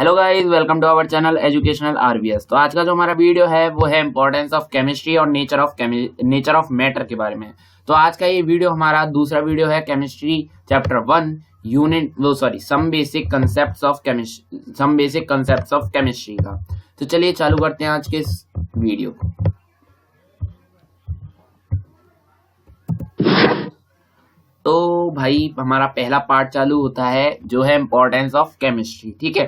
Hello guys, welcome to our channel educational RBS. तो आज का जो हमारा वीडियो है वो है इंपॉर्टेंस ऑफ केमिस्ट्री और नेचर ऑफ मैटर के बारे में। तो आज का ये वीडियो हमारा दूसरा वीडियो है chemistry chapter 1 some basic concepts of chemistry का। तो चलिए चालू करते हैं आज के इस वीडियो को। तो भाई हमारा पहला पार्ट चालू होता है जो है इंपॉर्टेंस ऑफ केमिस्ट्री। ठीक है,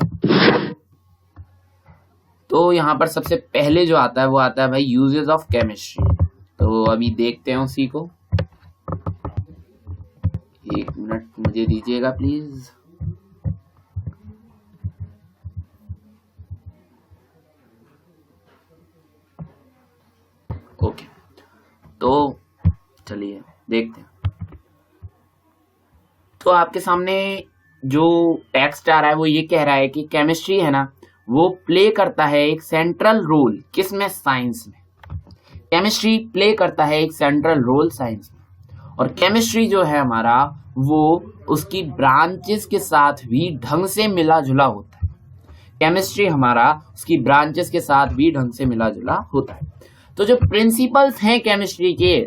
तो यहाँ पर सबसे पहले जो आता है वो आता है भाई यूजेस ऑफ केमिस्ट्री। तो अभी देखते हैं उसी को। एक मिनट मुझे दीजिएगा प्लीज। ओके, तो चलिए देखते हैं। तो आपके सामने जो टेक्स्ट आ रहा है वो ये कह रहा है कि केमिस्ट्री है ना, वो प्ले करता है एक सेंट्रल रोल किसमें, साइंस में। केमिस्ट्री प्ले करता है एक सेंट्रल रोल साइंस में, और केमिस्ट्री जो है हमारा वो उसकी ब्रांचेस के साथ भी ढंग से मिला जुला होता है। केमिस्ट्री हमारा उसकी ब्रांचेस के साथ भी ढंग से मिला जुला होता है। तो जो प्रिंसिपल्स हैं केमिस्ट्री के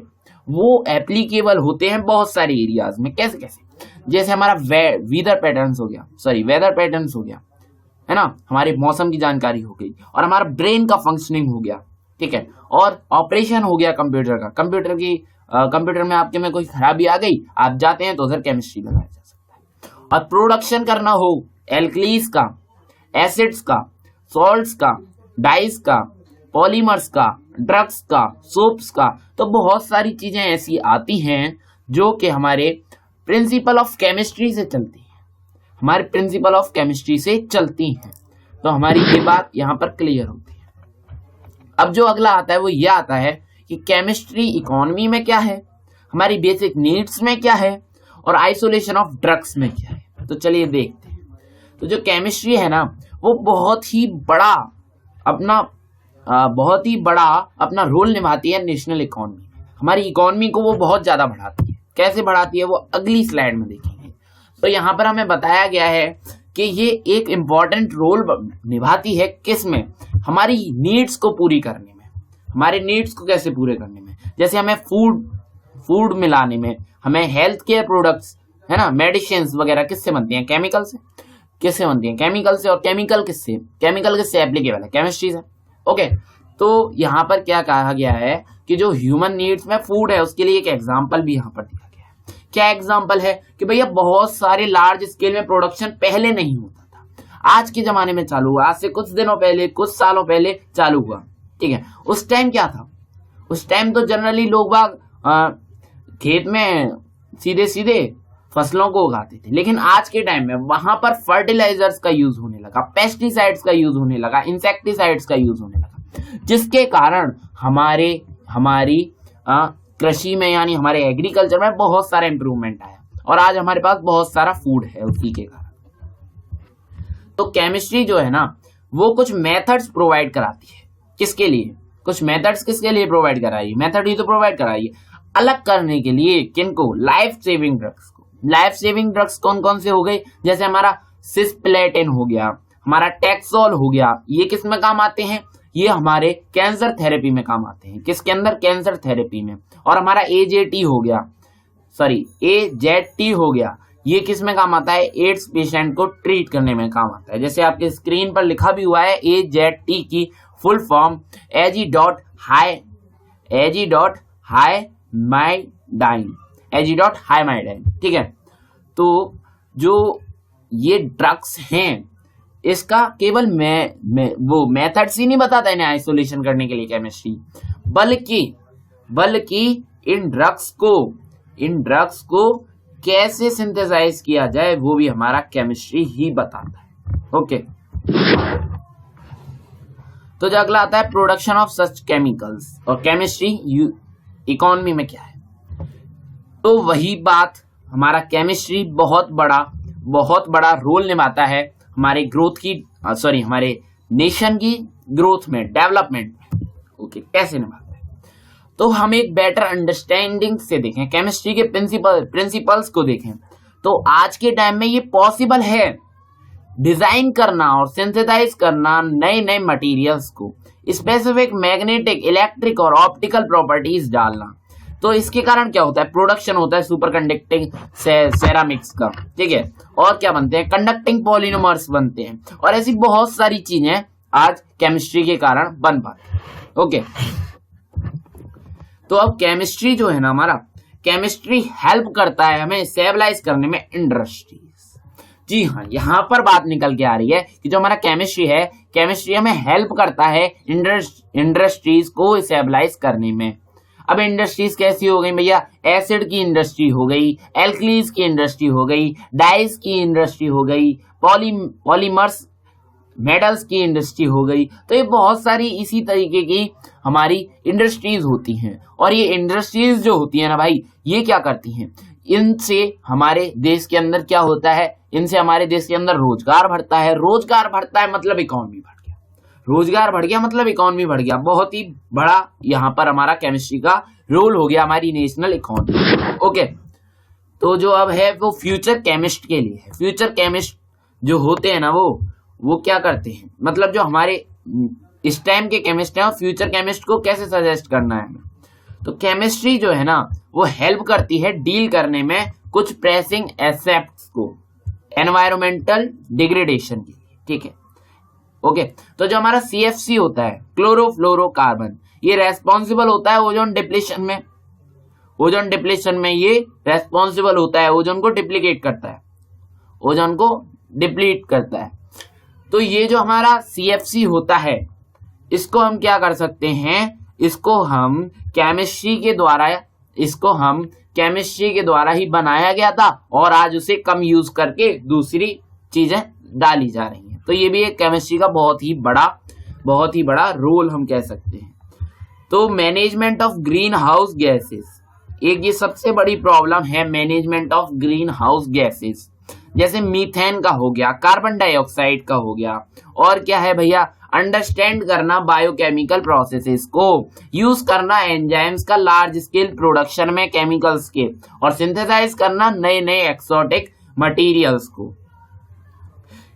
वो एप्लीकेबल होते हैं बहुत सारे एरियाज में। कैसे कैसे? जैसे हमारा वेदर पैटर्न्स हो गया, है ना, हमारे मौसम की जानकारी हो गई, और हमारा ब्रेन का फंक्शनिंग हो गया। ठीक है, और ऑपरेशन हो गया कंप्यूटर का। कंप्यूटर में आपके में कोई खराबी आ गई, आप जाते हैं तो उधर केमिस्ट्री लगाया जा सकता है। और प्रोडक्शन करना हो एल्कलीज का, एसिड्स का, सॉल्ट्स का, डाइस का, पॉलीमर्स का, ड्रग्स का, सोप्स का, तो बहुत सारी चीजें ऐसी आती हैं जो कि हमारे प्रिंसिपल ऑफ केमिस्ट्री से चलती हैं। तो हमारी ये बात यहाँ पर क्लियर होती है। अब जो अगला आता है वो ये आता है कि केमिस्ट्री इकोनॉमी में क्या है, हमारी बेसिक नीड्स में क्या है, और आइसोलेशन ऑफ ड्रग्स में क्या है। तो चलिए देखते हैं। तो जो केमिस्ट्री है ना वो बहुत ही बड़ा अपना रोल निभाती है नेशनल इकोनॉमी में। हमारी इकोनॉमी को वो बहुत ज्यादा बढ़ाती है। कैसे बढ़ाती है वो अगली स्लाइड में देखेंगे। तो यहाँ पर हमें बताया गया है कि ये एक इम्पॉर्टेंट रोल निभाती है किसमें, हमारी नीड्स को पूरी करने में। हमारे नीड्स को कैसे पूरे करने में, जैसे हमें फूड मिलाने में, हमें हेल्थ केयर प्रोडक्ट्स, है ना, मेडिसिन वगैरह किससे बनती हैं, केमिकल से। और केमिकल किससे एप्लीकेबल है, केमिस्ट्री से। ओके, तो यहाँ पर क्या कहा गया है कि जो ह्यूमन नीड्स में फूड है उसके लिए एक एग्जाम्पल भी यहाँ पर दिया गया है। क्या एग्जाम्पल है कि भैया बहुत सारे लार्ज स्केल में प्रोडक्शन पहले नहीं होता था, आज के जमाने में चालू हुआ, आज से कुछ दिनों पहले, कुछ सालों पहले चालू हुआ। ठीक है, उस टाइम क्या था, उस टाइम तो जनरली लोग बाग खेत में सीधे सीधे फसलों को उगाते थे, लेकिन आज के टाइम में वहां पर फर्टिलाइजर्स का यूज होने लगा, पेस्टिसाइड्स का यूज होने लगा, इंसेक्टिसाइड्स का यूज होने लगा, जिसके कारण हमारी कृषि में यानी हमारे एग्रीकल्चर में बहुत सारा इंप्रूवमेंट आया, और आज हमारे पास बहुत सारा फूड है उसी के कारण। तो केमिस्ट्री जो है ना वो कुछ मेथड्स प्रोवाइड कराती है। किसके लिए? कुछ मेथड्स किसके लिए प्रोवाइड कराई? मेथड ही तो प्रोवाइड कराई है अलग करने के लिए। किनको? लाइफ सेविंग ड्रग्स को। लाइफ सेविंग ड्रग्स कौन कौन से हो गए? जैसे हमारा सिस्प्लेटिन हो गया, हमारा टैक्सोल हो गया। ये किस में काम आते हैं? ये हमारे कैंसर थेरेपी में काम आते हैं। किसके अंदर? कैंसर थेरेपी में। और हमारा एजेटी हो गया, ये किस में काम आता है? एड्स पेशेंट को ट्रीट करने में काम आता है। जैसे आपके स्क्रीन पर लिखा भी हुआ है, एजेटी की फुल फॉर्म एजीडॉट-हाइमाइडाइन। ठीक है, तो जो ये ड्रग्स हैं इसका केवल वो मेथड्स ही नहीं बताता इन्हें आइसोलेशन करने के लिए केमिस्ट्री, बल्कि इन ड्रग्स को कैसे सिंथेसाइज किया जाए वो भी हमारा केमिस्ट्री ही बताता है। ओके, तो जो अगला आता है प्रोडक्शन ऑफ सच केमिकल्स, और केमिस्ट्री इकोनॉमी में क्या है। तो वही बात, हमारा केमिस्ट्री बहुत बड़ा रोल निभाता है हमारे हमारे नेशन की ग्रोथ में, डेवलपमेंट में। ओके, कैसे निभाता है? तो हम एक बेटर अंडरस्टैंडिंग से देखें, केमिस्ट्री के प्रिंसिपल्स को देखें, तो आज के टाइम में ये पॉसिबल है डिजाइन करना और सिंथेसाइज करना नए नए मटेरियल्स को, स्पेसिफिक मैग्नेटिक, इलेक्ट्रिक और ऑप्टिकल प्रॉपर्टीज डालना। तो इसके कारण क्या होता है, प्रोडक्शन होता है सुपर कंडक्टिंग सेरामिक्स का, ठीक है। और क्या बनते हैं, कंडक्टिंग पॉलिमर्स बनते हैं, और ऐसी बहुत सारी चीजें आज केमिस्ट्री के कारण बन पाती हैं। ओके, तो अब केमिस्ट्री जो है ना, हमारा केमिस्ट्री हेल्प करता है हमें स्टेबलाइज करने में इंडस्ट्रीज। जी हाँ, यहाँ पर बात निकल के आ रही है कि जो हमारा केमिस्ट्री है, केमिस्ट्री हमें हेल्प करता है इंडस्ट्रीज को स्टेबलाइज करने में। अब इंडस्ट्रीज कैसी हो गई भैया, एसिड की इंडस्ट्री हो गई, एल्कलीज की इंडस्ट्री हो गई, डाइस की इंडस्ट्री हो गई, पॉलीमर्स मेटल्स की इंडस्ट्री हो गई। तो ये बहुत सारी इसी तरीके की हमारी इंडस्ट्रीज होती हैं। और ये इंडस्ट्रीज जो होती है ना भाई, ये क्या करती हैं, इनसे हमारे देश के अंदर क्या होता है, इनसे हमारे देश के अंदर रोजगार बढ़ता है। रोजगार बढ़ता है मतलब इकोनॉमी बढ़ गया, रोजगार बढ़ गया मतलब इकोनॉमी बढ़ गया। बहुत ही बड़ा यहाँ पर हमारा केमिस्ट्री का रोल हो गया हमारी नेशनल इकोनॉमी। ओके, तो जो अब है वो फ्यूचर केमिस्ट के लिए है। फ्यूचर केमिस्ट जो होते हैं ना, वो क्या करते हैं, मतलब जो हमारे इस टाइम के केमिस्ट हैं और फ्यूचर केमिस्ट को कैसे सजेस्ट करना है हमें। तो केमिस्ट्री जो है ना, वो हेल्प करती है डील करने में कुछ प्रेसिंग एस्पेक्ट्स को, एनवायरमेंटल डिग्रेडेशन के लिए, ठीक है। ओके, तो जो हमारा CFC होता है, क्लोरोफ्लोरोकार्बन, ये रेस्पॉन्सिबल होता है ओजोन डिप्लीशन में। ओजोन डिप्लीशन में ये रेस्पॉन्सिबल होता है, ओजोन को डिप्लीकेट करता है, ओजोन को डिप्लीट करता है। तो ये जो हमारा CFC होता है, इसको हम क्या कर सकते हैं, इसको हम केमिस्ट्री के द्वारा ही बनाया गया था, और आज उसे कम यूज करके दूसरी चीजें डाली जा रही हैं। तो ये भी एक केमिस्ट्री का बहुत ही बड़ा रोल हम कह सकते हैं। तो management of green house gases, एक ये सबसे बड़ी प्रॉब्लम है, management of green house gases. जैसे मीथेन का हो गया, कार्बन डाइऑक्साइड का हो गया, और क्या है भैया, अंडरस्टैंड करना बायोकेमिकल प्रोसेसेस को, यूज करना एंजाइम्स का लार्ज स्केल प्रोडक्शन में केमिकल्स के, और सिंथेसाइज करना नए नए एक्सोटिक मटेरियल्स को।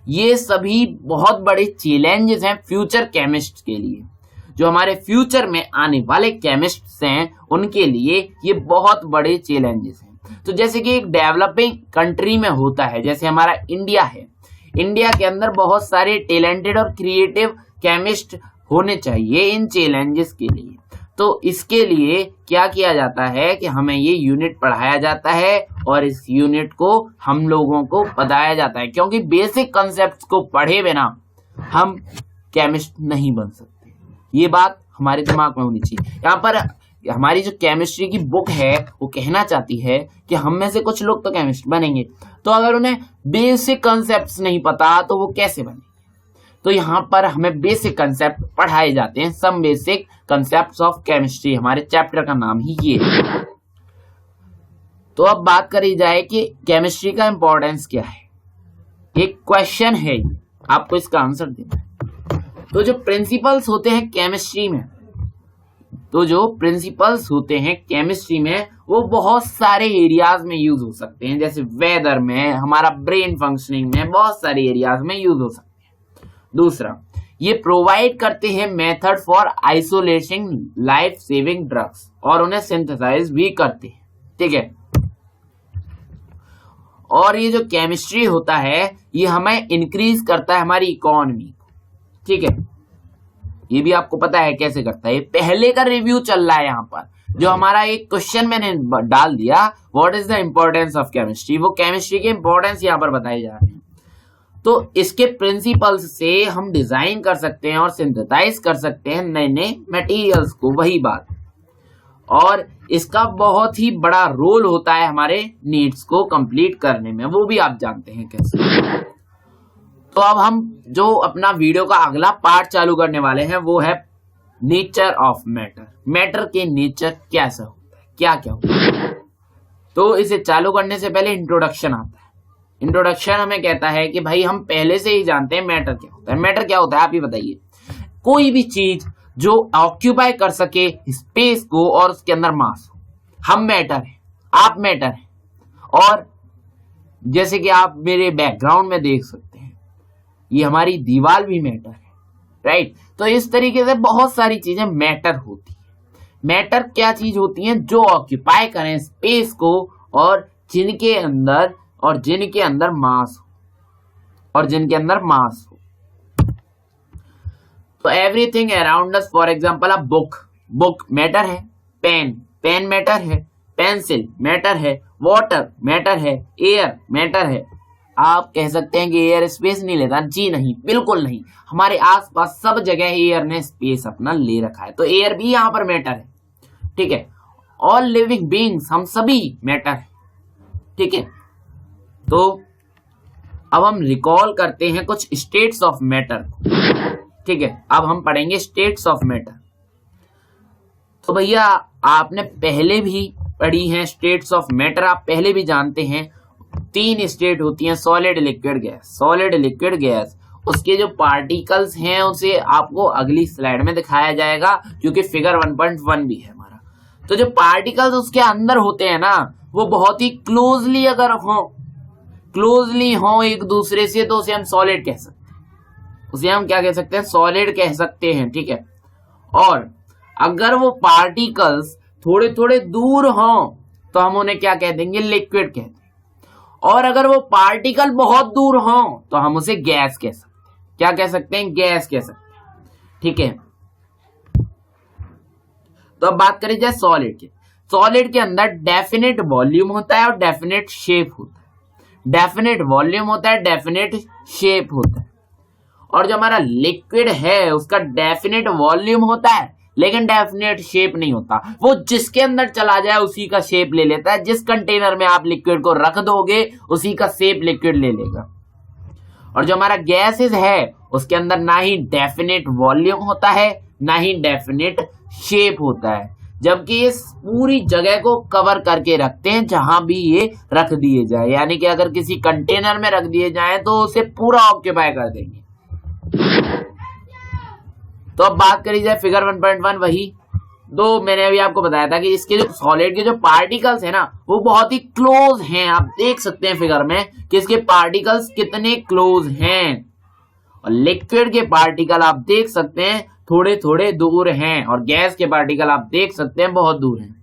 ये सभी बहुत बड़े चैलेंजेस हैं फ्यूचर केमिस्ट के लिए। जो हमारे फ्यूचर में आने वाले केमिस्ट्स हैं, उनके लिए ये बहुत बड़े चैलेंजेस हैं। तो जैसे कि एक डेवलपिंग कंट्री में होता है, जैसे हमारा इंडिया है, इंडिया के अंदर बहुत सारे टैलेंटेड और क्रिएटिव केमिस्ट होने चाहिए इन चैलेंजेस के लिए। तो इसके लिए क्या किया जाता है कि हमें ये यूनिट पढ़ाया जाता है, और इस यूनिट को हम लोगों को बताया जाता है, क्योंकि बेसिक कॉन्सेप्ट्स को पढ़े बिना हम केमिस्ट नहीं बन सकते। ये बात हमारे दिमाग में होनी चाहिए। यहाँ पर हमारी जो केमिस्ट्री की बुक है, वो कहना चाहती है कि हम में से कुछ लोग तो केमिस्ट बनेंगे, तो अगर उन्हें बेसिक कॉन्सेप्ट्स नहीं पता तो वो कैसे बनेंगे। तो यहाँ पर हमें बेसिक कंसेप्ट पढ़ाए जाते हैं, some basic concepts of chemistry, हमारे चैप्टर का नाम ही ये है। तो अब बात करी जाए कि केमिस्ट्री का इंपॉर्टेंस क्या है। एक क्वेश्चन है, आपको इसका आंसर देना है। तो जो प्रिंसिपल्स होते हैं केमिस्ट्री में, वो बहुत सारे एरियाज में यूज हो सकते हैं, जैसे वेदर में, हमारा ब्रेन फंक्शनिंग में, बहुत सारे एरियाज में यूज हो सकते हैं। दूसरा, ये प्रोवाइड करते हैं method for isolating life saving drugs, और उन्हें सिंथेसाइज भी करते हैं, ठीक है। और ये जो केमिस्ट्री होता है, ये हमें इंक्रीज करता है हमारी इकोनॉमी, ठीक है। ये भी आपको पता है कैसे करता है, ये पहले का रिव्यू चल रहा है। यहाँ पर जो हमारा एक क्वेश्चन मैंने डाल दिया, what is the importance of chemistry, वो केमिस्ट्री के इंपॉर्टेंस यहाँ पर बताए जा रहे हैं। तो इसके प्रिंसिपल्स से हम डिजाइन कर सकते हैं और सिंथेसाइज कर सकते हैं नए नए मटेरियल्स को, वही बात। और इसका बहुत ही बड़ा रोल होता है हमारे नीड्स को कंप्लीट करने में, वो भी आप जानते हैं कैसे। तो अब हम जो अपना वीडियो का अगला पार्ट चालू करने वाले हैं, वो है नेचर ऑफ मैटर। मैटर के नेचर कैसा होता है, क्या क्या होता है। तो इसे चालू करने से पहले इंट्रोडक्शन आता है। इंट्रोडक्शन हमें कहता है कि भाई हम पहले से ही जानते हैं मैटर क्या होता है। मैटर क्या होता है, आप ही बताइए। कोई भी चीज जो ऑक्यूपाई कर सके स्पेस को और उसके अंदर मास हो, हम मैटर है, आप मैटर है। और जैसे कि आप मेरे बैकग्राउंड में देख सकते हैं, ये हमारी दीवार भी मैटर है, राइट। तो इस तरीके से बहुत सारी चीजें मैटर होती है। मैटर क्या चीज होती है? जो ऑक्यूपाई करें स्पेस को और जिनके अंदर मास हो तो everything around us, for example a book matter है, पेन मैटर है, पेंसिल मैटर है, वाटर मैटर है, एयर मैटर है। आप कह सकते हैं कि एयर स्पेस नहीं लेता, जी नहीं, बिल्कुल नहीं। हमारे आसपास सब जगह एयर ने स्पेस अपना ले रखा है, तो एयर भी यहाँ पर मैटर है, ठीक है। ऑल लिविंग बीइंग्स, हम सभी मैटर है, ठीक है। तो अब हम रिकॉल करते हैं कुछ स्टेट्स ऑफ मैटर, ठीक है। अब हम पढ़ेंगे स्टेट्स ऑफ मैटर। तो भैया आपने पहले भी पढ़ी हैं स्टेट्स ऑफ मैटर, आप पहले भी जानते हैं 3 स्टेट होती हैं, सॉलिड लिक्विड गैस। उसके जो पार्टिकल्स हैं उसे आपको अगली स्लाइड में दिखाया जाएगा, क्योंकि फिगर 1.1 भी है हमारा। तो जो पार्टिकल्स उसके अंदर होते हैं ना, वो बहुत ही क्लोजली अगर हो एक दूसरे से, तो उसे हम सॉलिड कह सकते हैं। उसे हम क्या कह सकते हैं? सॉलिड कह सकते हैं, ठीक है। और अगर वो पार्टिकल्स थोड़े थोड़े दूर हों तो हम उन्हें क्या कह देंगे? लिक्विड कहते हैं। और अगर वो पार्टिकल बहुत दूर हों तो हम उसे गैस कह सकते हैं। क्या कह सकते हैं? गैस कह सकते हैं, ठीक है। तो अब बात करें जाए सॉलिड की। सॉलिड के अंदर डेफिनेट वॉल्यूम होता है और डेफिनेट शेप होता है। डेफिनेट वॉल्यूम होता है, डेफिनेट शेप होता है। और जो हमारा लिक्विड है उसका डेफिनेट वॉल्यूम होता है लेकिन डेफिनेट शेप नहीं होता। वो जिसके अंदर चला जाए उसी का शेप ले लेता है। जिस कंटेनर में आप लिक्विड को रख दोगे उसी का शेप लिक्विड ले लेगा। और जो हमारा गैसेस है उसके अंदर ना ही डेफिनेट वॉल्यूम होता है ना ही डेफिनेट शेप होता है, जबकि ये पूरी जगह को कवर करके रखते हैं जहां भी ये रख दिए जाए। यानी कि अगर किसी कंटेनर में रख दिए जाए तो उसे पूरा ऑक्यूपाई कर देंगे। तो अब बात करी जाए फिगर 1.1, वही दो मैंने अभी आपको बताया था कि इसके जो सॉलिड के जो पार्टिकल्स है ना वो बहुत ही क्लोज हैं। आप देख सकते हैं फिगर में कि इसके पार्टिकल्स कितने क्लोज हैं। और लिक्विड के पार्टिकल आप देख सकते हैं थोड़े थोड़े दूर हैं, और गैस के पार्टिकल आप देख सकते हैं बहुत दूर हैं।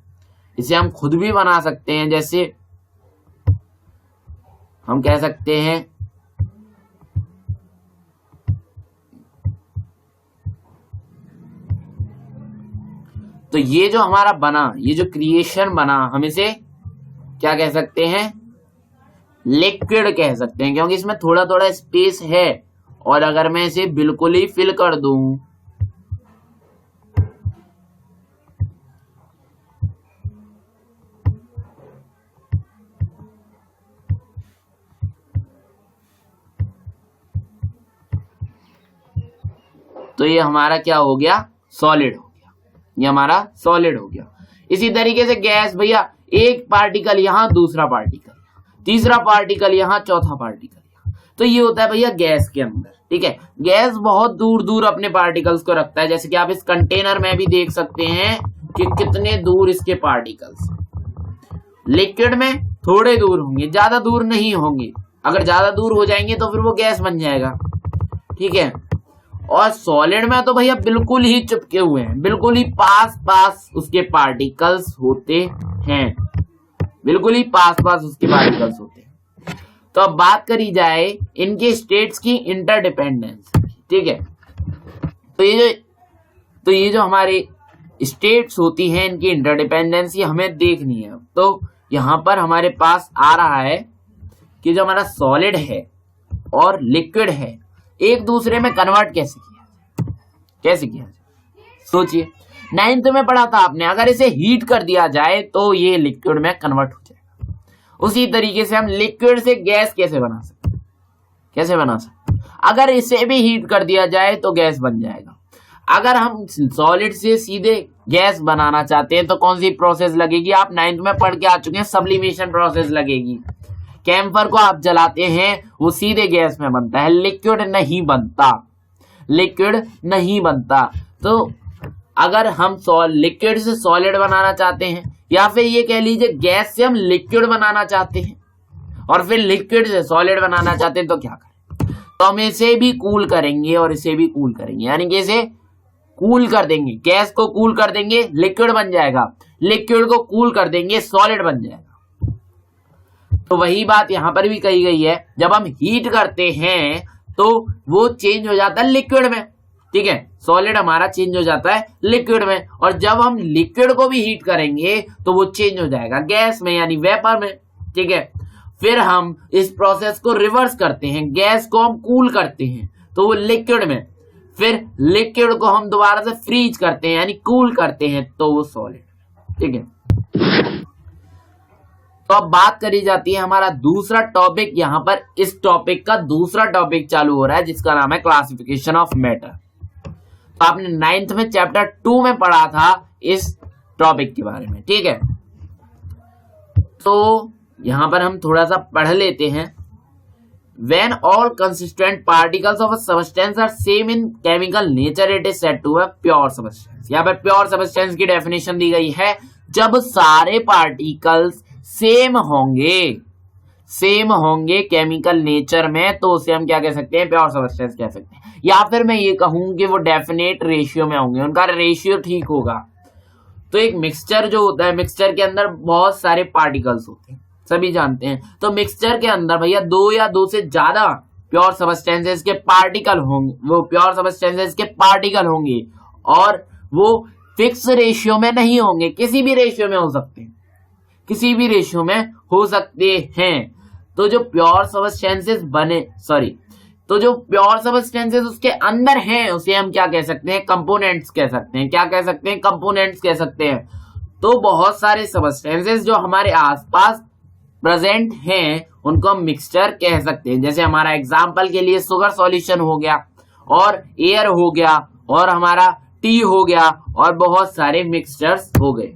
इसे हम खुद भी बना सकते हैं, जैसे हम कह सकते हैं तो ये जो हमारा बना, ये जो क्रिएशन बना, हम इसे क्या कह सकते हैं? लिक्विड कह सकते हैं, क्योंकि इसमें थोड़ा थोड़ा स्पेस है। और अगर मैं इसे बिल्कुल ही फिल कर दूं तो ये हमारा क्या हो गया? सॉलिड हो गया। ये हमारा सॉलिड हो गया। इसी तरीके से गैस, भैया एक पार्टिकल यहां, दूसरा पार्टिकल, तीसरा पार्टिकल यहां, चौथा पार्टिकल यहां। तो ये होता है भैया गैस के अंदर, ठीक है। गैस बहुत दूर दूर अपने पार्टिकल्स को रखता है, जैसे कि आप इस कंटेनर में भी देख सकते हैं कि कितने दूर इसके पार्टिकल्स। लिक्विड में थोड़े दूर होंगे, ज्यादा दूर नहीं होंगे। अगर ज्यादा दूर हो जाएंगे तो फिर वो गैस बन जाएगा, ठीक है। और सॉलिड में तो भैया बिल्कुल ही चिपके हुए हैं, बिल्कुल ही पास पास उसके पार्टिकल्स होते हैं, बिल्कुल ही पास पास उसके पार्टिकल्स होते हैं। तो अब बात करी जाए इनके स्टेट्स की इंटरडिपेंडेंस, ठीक है। तो ये जो हमारे स्टेट्स होती हैं इनकी इंटरडिपेंडेंस ये हमें देखनी है। तो यहां पर हमारे पास आ रहा है कि जो हमारा सॉलिड है और लिक्विड है एक दूसरे में कन्वर्ट कैसे किया जाए? सोचिए, 9th में पढ़ा था आपने, अगर इसे हीट कर दिया जाए तो ये लिक्विड में कन्वर्ट हो जाएगा। उसी तरीके से हम लिक्विड से गैस कैसे बना सकते? अगर इसे भी हीट कर दिया जाए तो गैस बन जाएगा। अगर हम सॉलिड से सीधे गैस बनाना चाहते हैं तो कौन सी प्रोसेस लगेगी? आप 9th में पढ़ के आ चुके हैं, सब्लिमेशन प्रोसेस लगेगी। कैम्फर को आप जलाते हैं वो सीधे गैस में बनता है, लिक्विड नहीं बनता। तो अगर हम लिक्विड से सॉलिड बनाना चाहते हैं, या फिर ये कह लीजिए गैस से हम लिक्विड बनाना चाहते हैं और फिर लिक्विड से सॉलिड बनाना चाहते हैं, तो क्या करें? तो हम इसे भी कूल करेंगे और इसे भी कूल करेंगे, यानी कि इसे कूल कर देंगे, गैस को कूल कर देंगे लिक्विड बन जाएगा, लिक्विड को कूल कर देंगे सॉलिड बन जाएगा। तो वही बात यहां पर भी कही गई है, जब हम हीट करते हैं तो वो चेंज हो जाता है लिक्विड में, ठीक है, सॉलिड हमारा चेंज हो जाता है लिक्विड में, और जब हम लिक्विड को भी हीट करेंगे तो वो चेंज हो जाएगा गैस में यानी वेपर में, ठीक है। फिर हम इस प्रोसेस को रिवर्स करते हैं, गैस को हम कूल करते हैं तो वो लिक्विड में, फिर लिक्विड को हम दोबारा से फ्रीज करते हैं यानी कूल करते हैं तो वो सॉलिड, ठीक है। तो अब बात करी जाती है हमारा दूसरा टॉपिक, यहां पर इस टॉपिक का दूसरा टॉपिक चालू हो रहा है जिसका नाम है क्लासिफिकेशन ऑफ मैटर। तो आपने 9th में चैप्टर 2 में पढ़ा था इस टॉपिक के बारे में, ठीक है। तो यहां पर हम थोड़ा सा पढ़ लेते हैं। When all consistent particles of a substance are same in chemical nature, it is said to be pure substance। यहाँ पर प्योर सब्सटेंस की डेफिनेशन दी गई है, जब सारे पार्टिकल्स सेम होंगे केमिकल नेचर में तो उसे हम क्या कह सकते हैं, प्योर सब्सटेंस कह सकते हैं। या फिर मैं ये कहूं कि वो डेफिनेट रेशियो में होंगे, उनका रेशियो ठीक होगा। तो एक मिक्सचर जो होता है, मिक्सचर के अंदर बहुत सारे पार्टिकल्स होते हैं, सभी जानते हैं। तो मिक्सचर के अंदर भैया 2 या 2 से ज्यादा प्योर सब्सटेंसेस के पार्टिकल होंगे, वो प्योर सब्सटेंसेस के पार्टिकल होंगे और वो फिक्स रेशियो में नहीं होंगे, किसी भी रेशियो में हो सकते हैं, किसी भी रेशियो में हो सकते हैं। तो जो प्योर सब्सटेंसेस तो जो प्योर सब्सटेंसेस उसके अंदर हैं उसे हम क्या कह सकते हैं, कंपोनेंट्स कह सकते हैं। क्या कह सकते हैं, कंपोनेंट्स कह सकते हैं। तो बहुत सारे सब्सटेंसेस जो हमारे आसपास प्रेजेंट हैं उनको हम मिक्सचर कह सकते हैं। जैसे हमारा एग्जांपल के लिए शुगर सॉल्यूशन हो गया और एयर हो गया और हमारा टी हो गया और बहुत सारे मिक्सचर्स हो गए।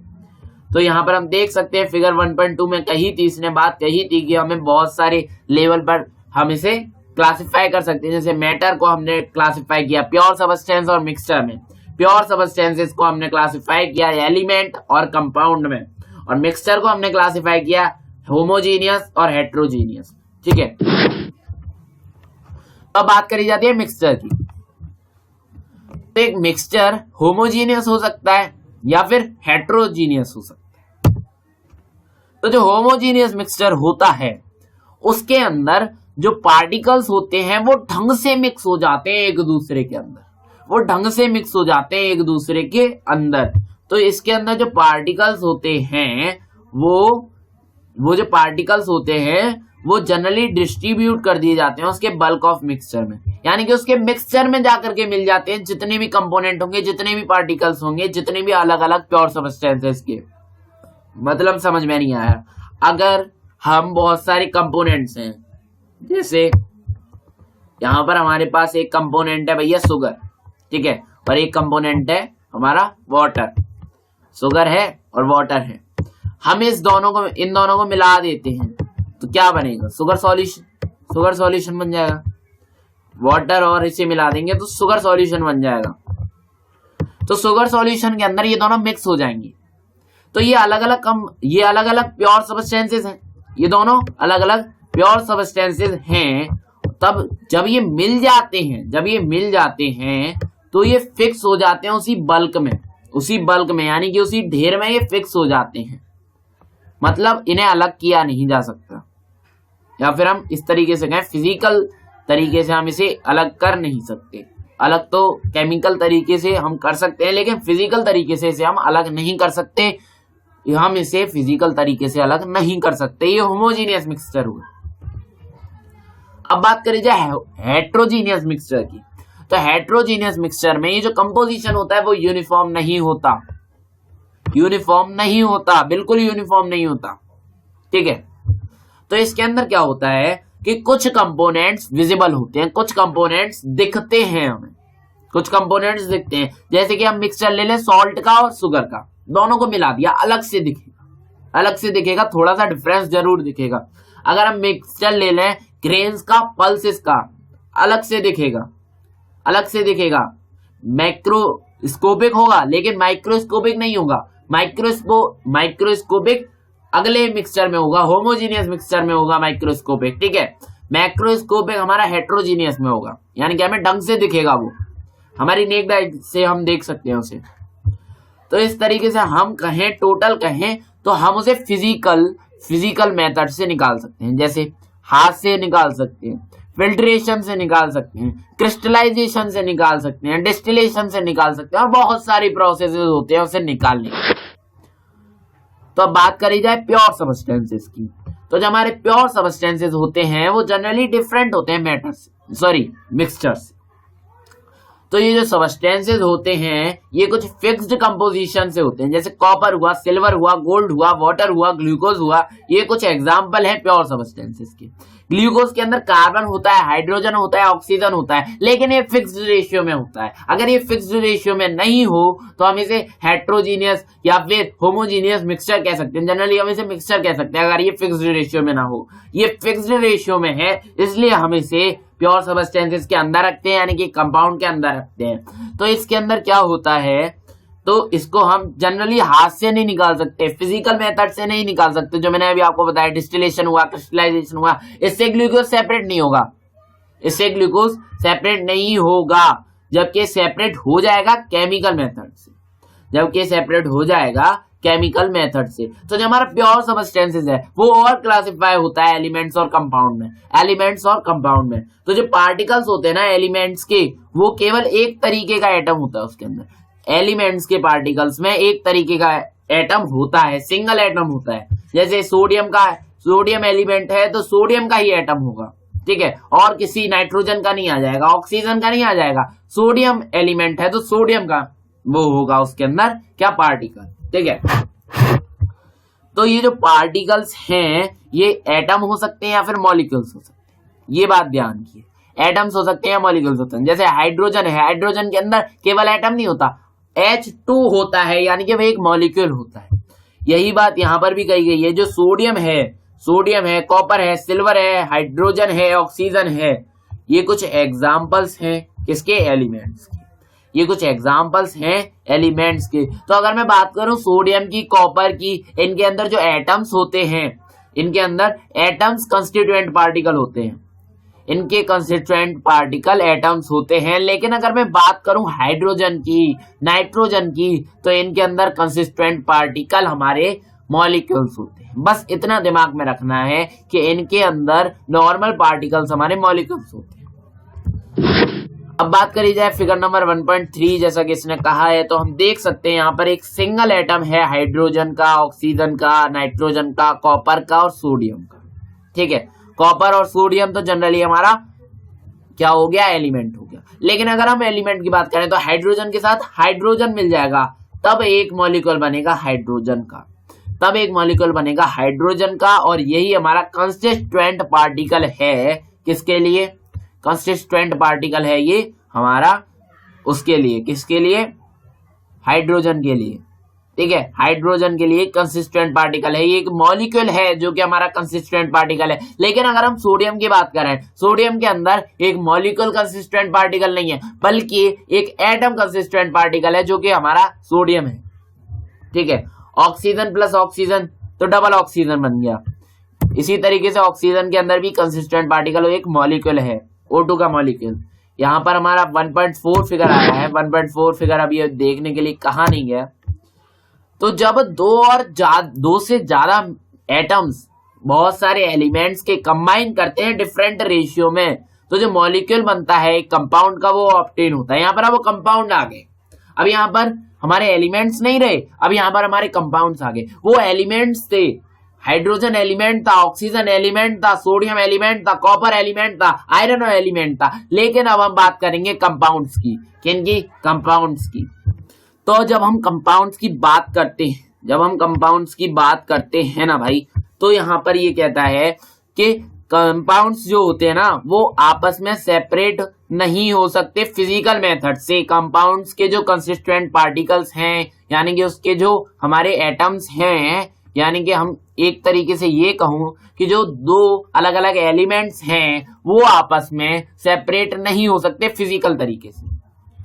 तो यहाँ पर हम देख सकते हैं फिगर 1.2 में कही थी, इसने बात कही थी कि हमें बहुत सारे लेवल पर हम इसे क्लासिफाई कर सकते हैं। जैसे मैटर को हमने क्लासिफाई किया प्योर सब्सटेंस और मिक्सचर में, प्योर सब्सटेंसेस को हमने क्लासिफाई किया एलिमेंट और कंपाउंड में, और मिक्सचर को हमने क्लासिफाई किया होमोजीनियस और हेट्रोजीनियस, ठीक है। अब बात करी जाती है मिक्सचर की। तो एक मिक्सचर होमोजीनियस हो सकता है या फिर हेट्रोजीनियस हो सकता है। तो जो होमोजीनियस मिक्सचर होता है उसके अंदर जो पार्टिकल्स होते हैं वो ढंग से मिक्स हो जाते हैं एक दूसरे के अंदर, वो ढंग से मिक्स हो जाते हैं एक दूसरे के अंदर। तो इसके अंदर जो पार्टिकल्स होते हैं वो जो पार्टिकल्स होते हैं वो जनरली डिस्ट्रीब्यूट कर दिए जाते हैं उसके बल्क ऑफ मिक्सचर में, यानी कि उसके मिक्सचर में जाकर के मिल जाते हैं जितने भी कंपोनेंट होंगे, जितने भी पार्टिकल्स होंगे, जितने भी अलग अलग प्योर सब्सटेंसेस के। मतलब समझ में नहीं आया। अगर हम बहुत सारे कंपोनेंट्स हैं, जैसे यहां पर हमारे पास एक कंपोनेंट है भैया शुगर, ठीक है, और एक कंपोनेंट है हमारा वाटर, शुगर है और वाटर है। हम इन दोनों को मिला देते हैं तो क्या बनेगा, शुगर सॉल्यूशन बन जाएगा। वाटर और इसे मिला देंगे तो शुगर सॉल्यूशन बन जाएगा। तो शुगर सॉल्यूशन के अंदर ये दोनों मिक्स हो जाएंगे। तो ये अलग अलग प्योर सब्सटेंसेस हैं, ये दोनों अलग अलग प्योर सब्सटेंसेस हैं। तब जब ये मिल जाते हैं तो ये फिक्स हो जाते हैं उसी बल्क में, यानी कि उसी ढेर में ये फिक्स हो जाते हैं। मतलब इन्हें अलग किया नहीं जा सकता, या फिर हम इस तरीके से कहें फिजिकल तरीके से हम इसे अलग कर नहीं सकते। अलग तो केमिकल तरीके से हम कर सकते हैं, लेकिन फिजिकल तरीके से इसे हम अलग नहीं कर सकते। हम इसे फिजिकल तरीके से अलग नहीं कर सकते। ये होमोजीनियस मिक्सचर हुआ। अब बात करें जाए हेट्रोजीनियस मिक्सचर की। तो हेट्रोजीनियस मिक्सचर में ये जो कंपोजिशन होता है वो यूनिफॉर्म नहीं होता, बिल्कुल यूनिफॉर्म नहीं होता, ठीक है। तो इसके अंदर क्या होता है कि कुछ कंपोनेंट्स विजिबल होते हैं, कुछ कंपोनेंट्स दिखते हैं हमें, कुछ कंपोनेंट्स दिखते हैं। जैसे कि हम मिक्सचर ले लें सॉल्ट का और शुगर का, दोनों को मिला दिया, अलग से दिखेगा, थोड़ा सा डिफरेंस जरूर दिखेगा। अगर हम मिक्सचर ले लें ग्रेन्स का पल्सेस का, अलग से दिखेगा। माइक्रोस्कोपिक होगा लेकिन माइक्रोस्कोपिक नहीं होगा, माइक्रोस्कोपिक अगले मिक्सचर में होगा, होमोजीनियस मिक्सचर में होगा माइक्रोस्कोपिक, ठीक है। मैक्रोस्कोपिक हमारा हेट्रोजीनियस में होगा, यानी कि हमें ढंग से दिखेगा, वो हमारी नेक्ड आई से हम देख सकते हैं उसे। तो इस तरीके से हम कहें, टोटल कहें तो हम उसे फिजिकल मेथड से निकाल सकते हैं, जैसे हाथ से निकाल सकते हैं, फिल्ट्रेशन से निकाल सकते हैं, क्रिस्टलाइजेशन से निकाल सकते हैं, डिस्टिलेशन से निकाल सकते हैं, और बहुत सारी प्रोसेसेस होते हैं उसे निकालने की। तो अब बात करी जाए प्योर सब्सटेंसेस की, तो जो हमारे प्योर सब्सटेंसेस होते हैं वो जनरली डिफरेंट होते हैं मैटर से, मिक्सचर से। तो ये जो सब्सटेंसेस होते हैं ये कुछ फिक्स्ड कंपोजिशन से होते हैं, जैसे कॉपर हुआ, सिल्वर हुआ, गोल्ड हुआ, वाटर हुआ, ग्लूकोज हुआ, ये कुछ एग्जांपल है प्योर सब्सटेंसेस के। ग्लूकोज के अंदर कार्बन होता है, हाइड्रोजन होता है, ऑक्सीजन होता है, लेकिन ये फिक्स्ड रेशियो में होता है। अगर ये फिक्स्ड रेशियो में नहीं हो तो हम इसे हेट्रोजीनियस या फिर होमोजीनियस मिक्सचर कह सकते हैं। जनरली हम इसे मिक्सचर कह सकते हैं अगर ये फिक्स्ड रेशियो में ना हो। ये फिक्स्ड रेशियो में है इसलिए हम इसे प्योर सब्सटेंसेस के अंदर रखते हैं, यानी कि कंपाउंड के अंदर रखते हैं। तो इसके अंदर क्या होता है, तो इसको हम जनरली हाथ से नहीं निकाल सकते, फिजिकल मेथड से नहीं निकाल सकते। जो मैंने अभी आपको बताया, डिस्टिलेशन हुआ, क्रिस्टलाइजेशन हुआ, इससे ग्लूकोज सेपरेट नहीं होगा, इससे ग्लूकोज सेपरेट नहीं होगा, जबकि सेपरेट हो जाएगा केमिकल मेथड से, जबकि सेपरेट हो जाएगा केमिकल मेथड से। तो जो हमारा प्योर सब्सटेंसेस है वो और क्लासिफाई होता है एलिमेंट्स और कंपाउंड में, एलिमेंट्स और कंपाउंड में। तो जो पार्टिकल्स होते हैं ना एलिमेंट्स के, वो केवल एक तरीके का एटम होता है उसके अंदर। एलिमेंट्स के पार्टिकल्स में एक तरीके का एटम होता है, सिंगल एटम होता है। जैसे सोडियम एलिमेंट है तो सोडियम का ही एटम होगा, ठीक है, और किसी नाइट्रोजन का नहीं आ जाएगा, ऑक्सीजन का नहीं आ जाएगा। सोडियम एलिमेंट है तो सोडियम का वो होगा उसके अंदर क्या, पार्टिकल, ठीक है। तो ये जो पार्टिकल्स हैं ये एटम हो सकते हैं या फिर मॉलिक्यूल्स हो सकते हैं, ये बात ध्यान की। एटम्स हो सकते हैं या मॉलिक्यूल्स होते हैं। जैसे हाइड्रोजन है, हाइड्रोजन के अंदर केवल एटम नहीं होता, H2 होता है, यानी कि वह एक मॉलिक्यूल होता है। यही बात यहां पर भी कही गई है। जो सोडियम है, कॉपर है, सिल्वर है, हाइड्रोजन है, ऑक्सीजन है, ये कुछ एग्जाम्पल्स हैं किसके, एलिमेंट्स के। ये कुछ एग्जाम्पल्स हैं एलिमेंट्स के। तो अगर मैं बात करूं सोडियम की, कॉपर की, इनके अंदर जो एटम्स होते हैं, इनके अंदर एटम्स कंस्टिट्यूएंट पार्टिकल होते हैं, इनके कंस्टिट्यूएंट पार्टिकल एटम्स होते हैं। लेकिन अगर मैं बात करूं हाइड्रोजन की, नाइट्रोजन की, तो इनके अंदर कंस्टिट्यूएंट पार्टिकल हमारे मॉलिक्यूल्स होते हैं। बस इतना दिमाग में रखना है कि इनके अंदर नॉर्मल पार्टिकल्स हमारे मॉलिक्यूल्स होते हैं। अब बात करी जाए फिगर नंबर 1.3, जैसा कि इसने कहा है, तो हम देख सकते हैं यहाँ पर एक सिंगल एटम है हाइड्रोजन का, ऑक्सीजन का, नाइट्रोजन का, कॉपर का और सोडियम का, ठीक है। कॉपर और सोडियम तो जनरली हमारा क्या हो गया, एलिमेंट हो गया। लेकिन अगर हम एलिमेंट की बात करें तो हाइड्रोजन के साथ हाइड्रोजन मिल जाएगा, तब एक मॉलिक्यूल बनेगा हाइड्रोजन का, तब एक मॉलिक्यूल बनेगा हाइड्रोजन का। और यही हमारा कंस्टिट्यूएंट पार्टिकल है, किसके लिए, कंस्टिट्यूएंट पार्टिकल है ये हमारा उसके लिए, किसके लिए, हाइड्रोजन के लिए, ठीक है। हाइड्रोजन के लिए कंसिस्टेंट पार्टिकल है, ये एक मॉलिक्यूल है जो कि हमारा कंसिस्टेंट पार्टिकल है। लेकिन अगर हम सोडियम की बात करें, सोडियम के अंदर एक मॉलिक्यूल कंसिस्टेंट पार्टिकल नहीं है, बल्कि एक एटम कंसिस्टेंट पार्टिकल है जो कि हमारा सोडियम है, ठीक है। ऑक्सीजन प्लस ऑक्सीजन तो डबल ऑक्सीजन बन गया। इसी तरीके से ऑक्सीजन के अंदर भी कंसिस्टेंट पार्टिकल एक मॉलिक्यूल है, O2 का मॉलिक्यूल। यहाँ पर हमारा 1.4 फिगर आया है, 1.4 फिगर अभी देखने के लिए कहा नहीं गया। तो जब दो से ज्यादा एटम्स बहुत सारे एलिमेंट्स के कंबाइन करते हैं डिफरेंट रेशियो में, तो जो मॉलिक्यूल बनता है एक कंपाउंड का वो ऑब्टेन होता है। यहाँ पर अब वो कंपाउंड आ गए, अब यहाँ पर हमारे एलिमेंट्स नहीं रहे, अब यहाँ पर हमारे कंपाउंड्स आ गए। वो एलिमेंट्स थे, हाइड्रोजन एलिमेंट था, ऑक्सीजन एलिमेंट था, सोडियम एलिमेंट था, कॉपर एलिमेंट था, आयरन एलिमेंट था। लेकिन अब हम बात करेंगे कंपाउंड्स की, किनकी, कंपाउंड्स की। तो जब हम कंपाउंड्स की बात करते हैं ना भाई, तो यहाँ पर ये कहता है कि कंपाउंड्स जो होते हैं ना वो आपस में सेपरेट नहीं हो सकते फिजिकल मेथड से। कंपाउंड्स के जो कंसिस्टेंट पार्टिकल्स हैं, यानी कि उसके जो हमारे एटम्स हैं, यानी कि हम एक तरीके से ये कहूं कि जो दो अलग अलग एलिमेंट्स हैं वो आपस में सेपरेट नहीं हो सकते फिजिकल तरीके से।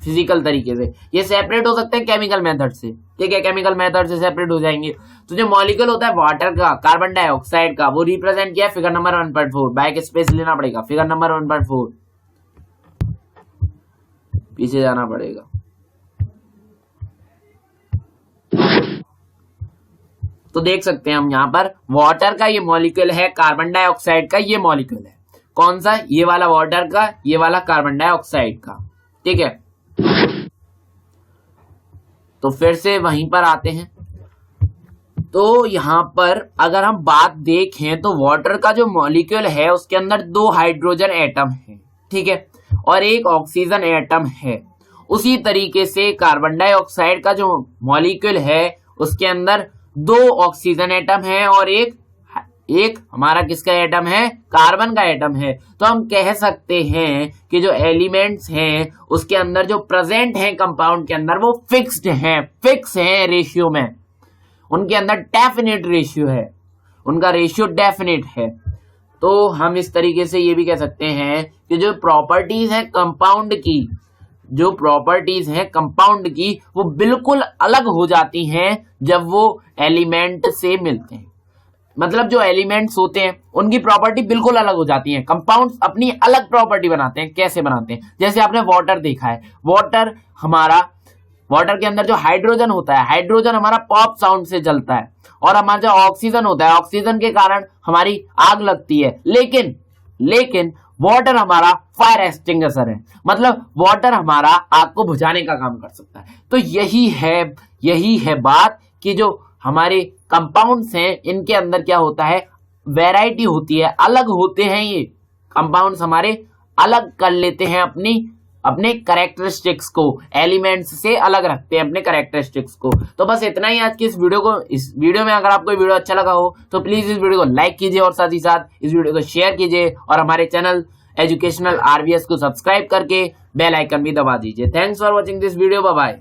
फिजिकल तरीके से। ये सेपरेट हो सकते हैं केमिकल मेथड से, ठीक है, केमिकल मेथड से सेपरेट हो जाएंगे। तो जो मॉलिक्यूल होता है वाटर का, कार्बन डाइऑक्साइड का, वो रिप्रेजेंट किया फिगर नंबर 1.4। बैक स्पेस लेना पड़ेगा, फिगर नंबर 1.4 पीछे जाना पड़ेगा। तो देख सकते हैं हम यहाँ पर वाटर का ये मॉलिक्यूल है, कार्बन डाइऑक्साइड का ये मॉलिक्यूल है। कौन सा? ये वाला वाटर का, ये वाला कार्बन डाइऑक्साइड का, ठीक है। तो फिर से वहीं पर आते हैं। तो यहां पर अगर हम बात देखें तो वाटर का जो मॉलिक्यूल है उसके अंदर 2 हाइड्रोजन एटम है, ठीक है, और 1 ऑक्सीजन एटम है। उसी तरीके से कार्बन डाइऑक्साइड का जो मॉलिक्यूल है उसके अंदर 2 ऑक्सीजन एटम है और एक हमारा किसका एटम है? कार्बन का एटम है। तो हम कह सकते हैं कि जो एलिमेंट्स हैं उसके अंदर जो प्रेजेंट हैं कंपाउंड के अंदर वो फिक्स्ड हैं, फिक्स हैं रेशियो में, उनके अंदर डेफिनेट रेशियो है, उनका रेशियो डेफिनेट है। तो हम इस तरीके से ये भी कह सकते हैं कि जो प्रॉपर्टीज हैं कंपाउंड की, जो प्रॉपर्टीज हैं कंपाउंड की वो बिल्कुल अलग हो जाती हैं जब वो एलिमेंट से मिलते हैं। मतलब जो एलिमेंट्स होते हैं उनकी प्रॉपर्टी बिल्कुल अलग हो जाती है, कंपाउंड्स अपनी अलग प्रॉपर्टी बनाते हैं। कैसे बनाते हैं? जैसे आपने वाटर देखा है, वाटर के अंदर जो हाइड्रोजन होता है, हाइड्रोजन हमारा पॉप साउंड से जलता है, और हमारा जो ऑक्सीजन होता है, ऑक्सीजन के कारण हमारी आग लगती है। लेकिन वाटर हमारा फायर एक्सटिंग्विशर है, मतलब वाटर हमारा आग को बुझाने का काम कर सकता है। तो यही है बात कि जो हमारे कंपाउंड्स हैं इनके अंदर क्या होता है, वैरायटी होती है, अलग होते हैं। ये कंपाउंड्स हमारे अलग कर लेते हैं अपने कैरेक्टरिस्टिक्स को, एलिमेंट्स से अलग रखते हैं अपने कैरेक्टरिस्टिक्स को। तो बस इतना ही आज की इस वीडियो में। अगर आपको वीडियो अच्छा लगा हो तो प्लीज इस वीडियो को लाइक कीजिए और साथ ही साथ इस वीडियो को शेयर कीजिए और हमारे चैनल एजुकेशनल आरवीएस को सब्सक्राइब करके बेल आइकन भी दबा दीजिए। Thanks for watching this video, bye bye.